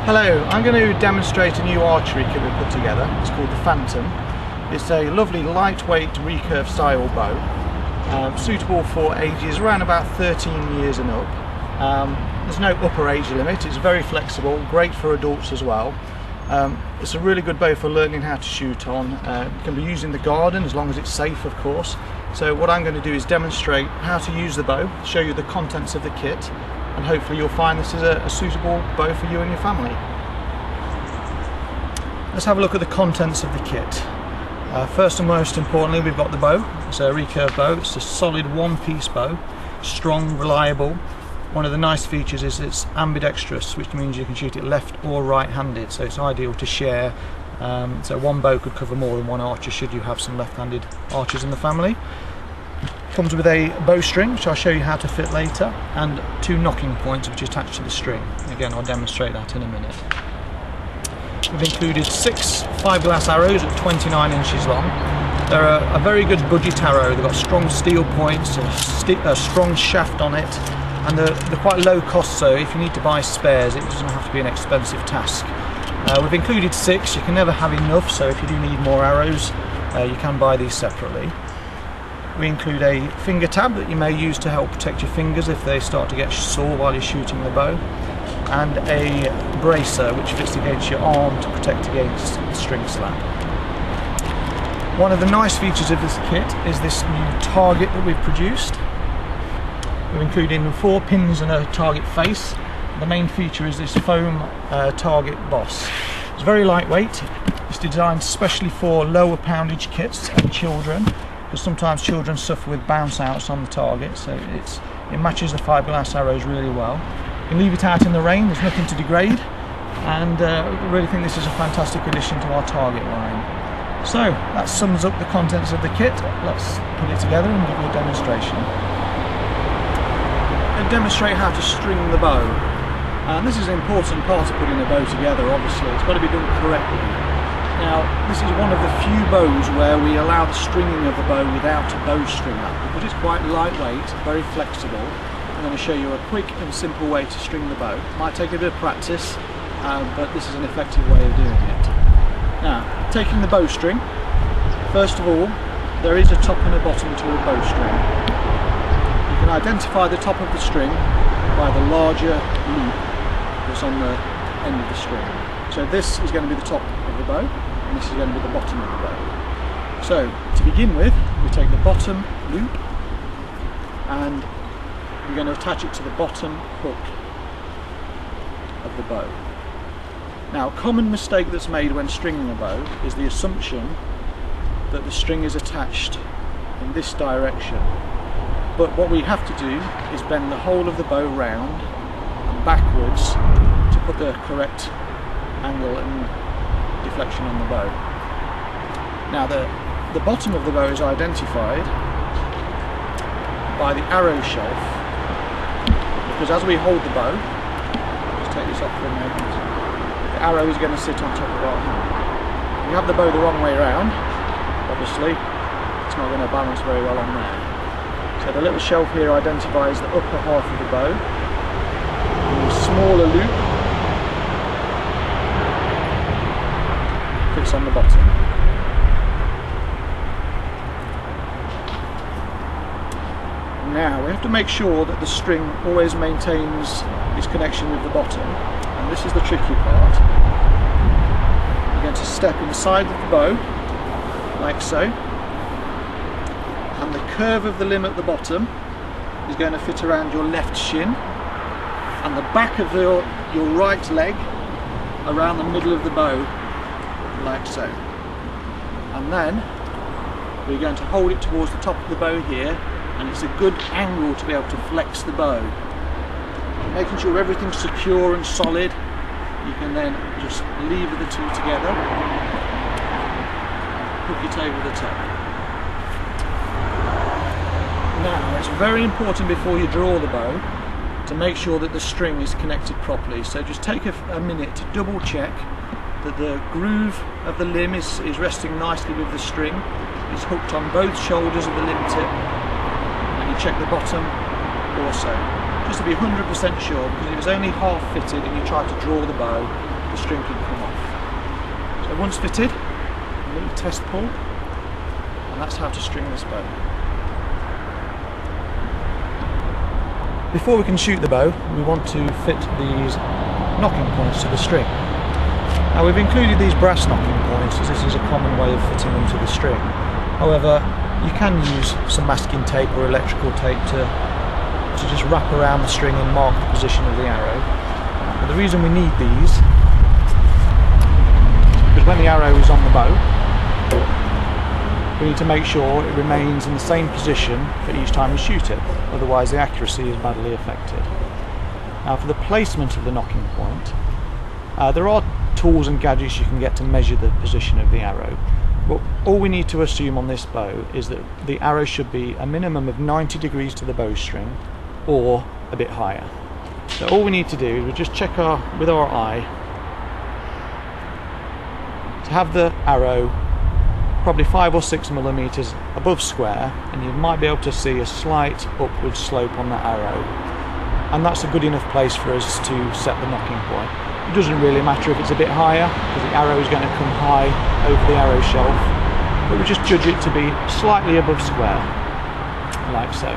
Hello, I'm going to demonstrate a new archery kit we put together. It's called the Phantom. It's a lovely lightweight recurve style bow, suitable for ages around about 13 years and up. There's no upper age limit, it's very flexible, great for adults as well. It's a really good bow for learning how to shoot on. It can be used in the garden as long as it's safe, of course. So what I'm going to do is demonstrate how to use the bow, show you the contents of the kit, and hopefully you'll find this is a suitable bow for you and your family. Let's have a look at the contents of the kit. First and most importantly, we've got the bow. It's a recurve bow. It's a solid one-piece bow, strong, reliable. One of the nice features is it's ambidextrous, which means you can shoot it left or right-handed, so it's ideal to share. So one bow could cover more than one archer should you have some left-handed archers in the family. Comes with a bowstring, which I'll show you how to fit later, and two knocking points which are attached to the string. Again, I'll demonstrate that in a minute. We've included 6 fiberglass arrows at 29 inches long. They're a very good budget arrow. They've got strong steel points, a strong shaft on it, and they're quite low cost, so if you need to buy spares it doesn't have to be an expensive task. We've included 6. You can never have enough, so if you do need more arrows you can buy these separately. We include a finger tab that you may use to help protect your fingers if they start to get sore while you're shooting the bow, and a bracer which fits against your arm to protect against string slap. One of the nice features of this kit is this new target that we've produced. We've included 4 pins and a target face. The main feature is this foam target boss. It's very lightweight. It's designed especially for lower poundage kits and children, because sometimes children suffer with bounce outs on the target, so it matches the fiberglass arrows really well. You can leave it out in the rain, there's nothing to degrade, and I really think this is a fantastic addition to our target line. So that sums up the contents of the kit. Let's put it together and give you a demonstration. And demonstrate how to string the bow. And this is an important part of putting a bow together, obviously. It's got to be done correctly. Now, this is one of the few bows where we allow the stringing of the bow without a bowstringer, because it's quite lightweight, very flexible. I'm going to show you a quick and simple way to string the bow. It might take a bit of practice, but this is an effective way of doing it. Now, taking the bowstring, first of all, there is a top and a bottom to a bowstring. You can identify the top of the string by the larger loop that's on the end of the string. So this is going to be the top of the bow, and this is going to be the bottom of the bow. So, to begin with, we take the bottom loop, and we're going to attach it to the bottom hook of the bow. Now, a common mistake that's made when stringing a bow is the assumption that the string is attached in this direction. But what we have to do is bend the whole of the bow round and backwards to put the correct angle and deflection on the bow. Now, the bottom of the bow is identified by the arrow shelf, because as we hold the bow, just take this off for a moment, the arrow is going to sit on top of our hand. If you have the bow the wrong way around, obviously it's not going to balance very well on there. So the little shelf here identifies the upper half of the bow, and the smaller loop fits on the bottom. Now we have to make sure that the string always maintains its connection with the bottom, and this is the tricky part. You're going to step inside of the bow, like so, and the curve of the limb at the bottom is going to fit around your left shin, and the back of your right leg around the middle of the bow, like so. And then we're going to hold it towards the top of the bow here, and it's a good angle to be able to flex the bow. Making sure everything's secure and solid, you can then just lever the two together, hook it over the top. Now, it's very important before you draw the bow to make sure that the string is connected properly, so just take a minute to double check that the groove of the limb is resting nicely with the string. It's hooked on both shoulders of the limb tip, and you check the bottom also, just to be 100% sure, because if it's only half fitted and you try to draw the bow, the string can come off. So once fitted, a little test pull, and that's how to string this bow. Before we can shoot the bow, we want to fit these knocking points to the string. Now we've included these brass knocking points as this is a common way of fitting them to the string. However, you can use some masking tape or electrical tape to just wrap around the string and mark the position of the arrow. But the reason we need these is because when the arrow is on the bow, we need to make sure it remains in the same position for each time we shoot it, otherwise the accuracy is badly affected. Now for the placement of the knocking point, there are tools and gadgets you can get to measure the position of the arrow, but all we need to assume on this bow is that the arrow should be a minimum of 90 degrees to the bowstring or a bit higher. So all we need to do is we just check with our eye to have the arrow probably 5 or 6 millimeters above square, and you might be able to see a slight upward slope on that arrow, and that's a good enough place for us to set the knocking point. It doesn't really matter if it's a bit higher, because the arrow is going to come high over the arrow shelf, but we just judge it to be slightly above square, like so.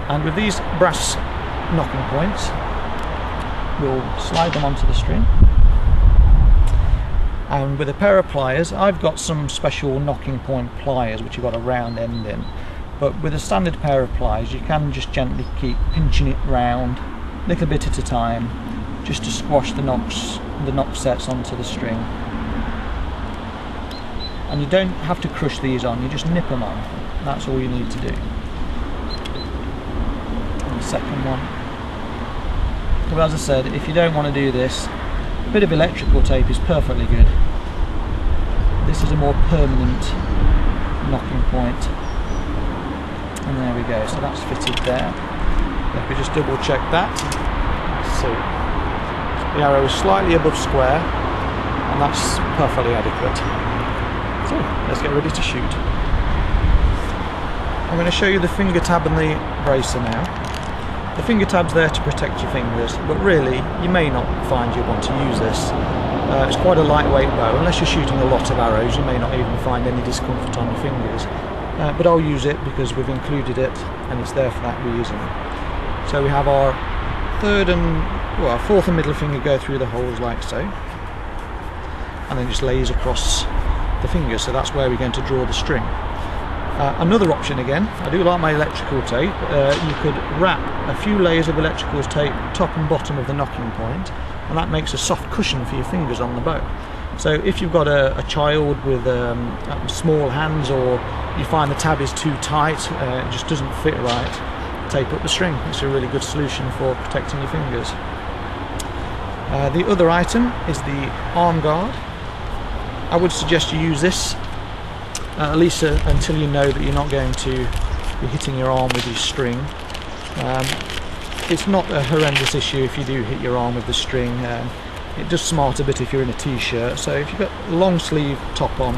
And with these brass knocking points, we'll slide them onto the string. And with a pair of pliers, I've got some special knocking point pliers which have got a round end in, but with a standard pair of pliers you can just gently keep pinching it round a little bit at a time, just to squash the knock sets onto the string. And you don't have to crush these on, you just nip them on. That's all you need to do. And the second one. Well, as I said, if you don't want to do this, a bit of electrical tape is perfectly good. This is a more permanent knocking point. And there we go, so that's fitted there. If we just double check that, so the arrow is slightly above square, and that's perfectly adequate. So let's get ready to shoot. I'm going to show you the finger tab and the bracer now. The finger tab's there to protect your fingers, but really you may not find you want to use this. It's quite a lightweight bow. Unless you're shooting a lot of arrows, you may not even find any discomfort on your fingers. But I'll use it because we've included it and it's there for that reason. So we have our fourth and middle finger go through the holes like so, and then just lays across the fingers, so that's where we're going to draw the string. Another option again, I do like my electrical tape. You could wrap a few layers of electrical tape top and bottom of the knocking point, and that makes a soft cushion for your fingers on the bow. So if you've got a child with small hands, or you find the tab is too tight, it just doesn't fit right, tape up the string. It's a really good solution for protecting your fingers. The other item is the arm guard. I would suggest you use this at least until you know that you're not going to be hitting your arm with your string. It's not a horrendous issue if you do hit your arm with the string. It does smart a bit if you're in a t-shirt, so if you've got a long sleeve top on,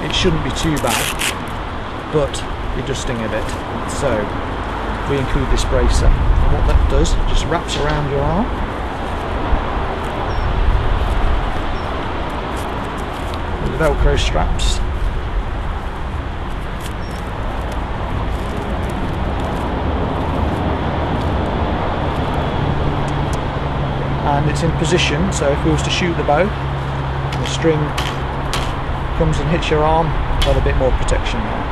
it shouldn't be too bad, but it does sting a bit. So we include this bracer, and what that does, just wraps around your arm. Velcro straps. And it's in position, so if we was to shoot the bow and the string comes and hits your arm, you've got a bit more protection there.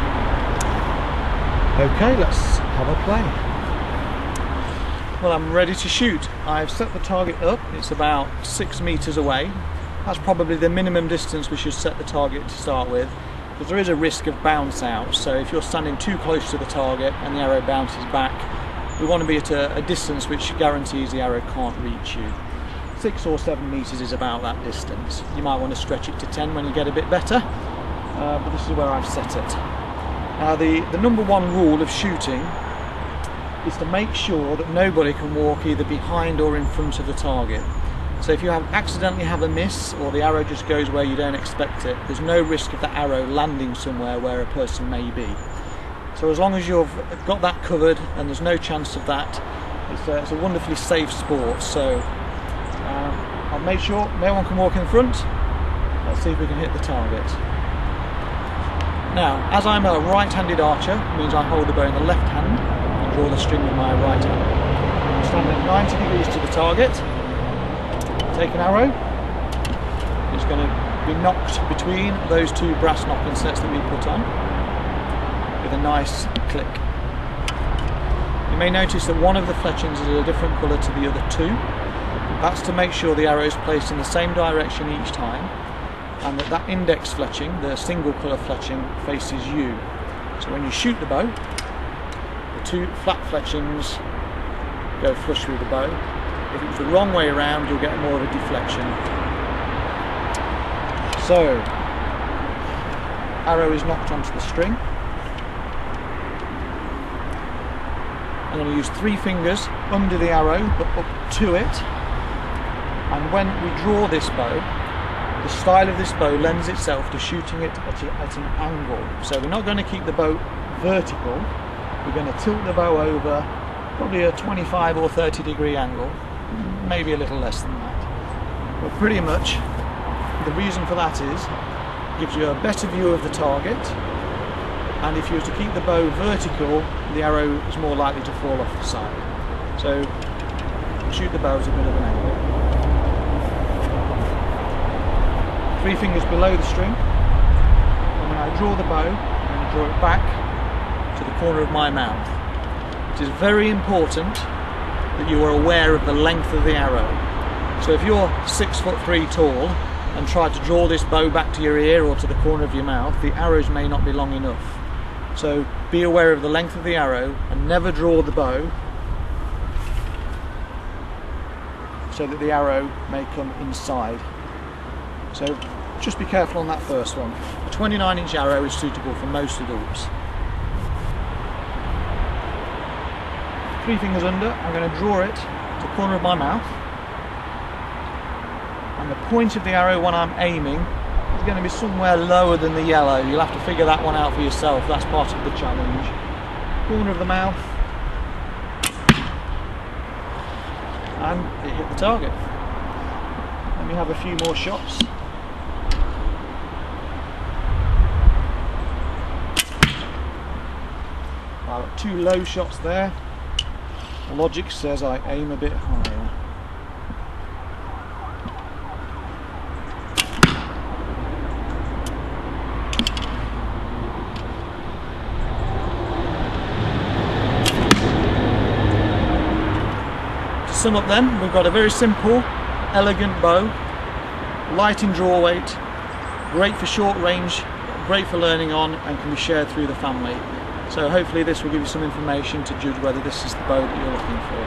Okay, let's have a play. Well, I'm ready to shoot. I've set the target up, it's about 6 meters away. That's probably the minimum distance we should set the target to start with, because there is a risk of bounce out. So if you're standing too close to the target and the arrow bounces back, we want to be at a distance which guarantees the arrow can't reach you. 6 or 7 meters is about that distance. You might want to stretch it to 10 when you get a bit better, but this is where I've set it. Now the number one rule of shooting is to make sure that nobody can walk either behind or in front of the target. So if you accidentally have a miss, or the arrow just goes where you don't expect it, there's no risk of the arrow landing somewhere where a person may be. So as long as you've got that covered and there's no chance of that, it's a wonderfully safe sport. So I'll make sure no one can walk in front. Let's see if we can hit the target. Now, as I'm a right-handed archer, it means I hold the bow in the left hand and draw the string with my right hand. I'm standing at 90 degrees to the target. Take an arrow. It's going to be knocked between those two brass knocking sets that we put on with a nice click. You may notice that one of the fletchings is a different colour to the other two. That's to make sure the arrow is placed in the same direction each time, and that index fletching, the single colour fletching, faces you. So when you shoot the bow, the two flat fletchings go flush with the bow. If it's the wrong way around, you'll get more of a deflection. So, arrow is knocked onto the string. I'm going to use 3 fingers under the arrow, but up to it. And when we draw this bow, the style of this bow lends itself to shooting it at an angle. So we're not going to keep the bow vertical. We're going to tilt the bow over probably a 25 or 30 degree angle, maybe a little less than that. But pretty much the reason for that is it gives you a better view of the target, and if you were to keep the bow vertical, the arrow is more likely to fall off the side. So shoot the bow at a bit of an angle. 3 fingers below the string, and when I draw the bow, I'm going to draw it back to the corner of my mouth. It is very important that you are aware of the length of the arrow. So if you're 6'3" tall and try to draw this bow back to your ear or to the corner of your mouth, the arrows may not be long enough. So be aware of the length of the arrow and never draw the bow so that the arrow may come inside. So just be careful on that first one. A 29-inch arrow is suitable for most adults. 3 fingers under, I'm going to draw it to the corner of my mouth. And the point of the arrow when I'm aiming is going to be somewhere lower than the yellow. You'll have to figure that one out for yourself. That's part of the challenge. Corner of the mouth. And it hit the target. Let me have a few more shots. I've got 2 low shots there. Logic says I aim a bit higher. To sum up then, we've got a very simple, elegant bow, light in draw weight, great for short range, great for learning on, and can be shared through the family. So hopefully this will give you some information to judge whether this is the bow that you're looking for.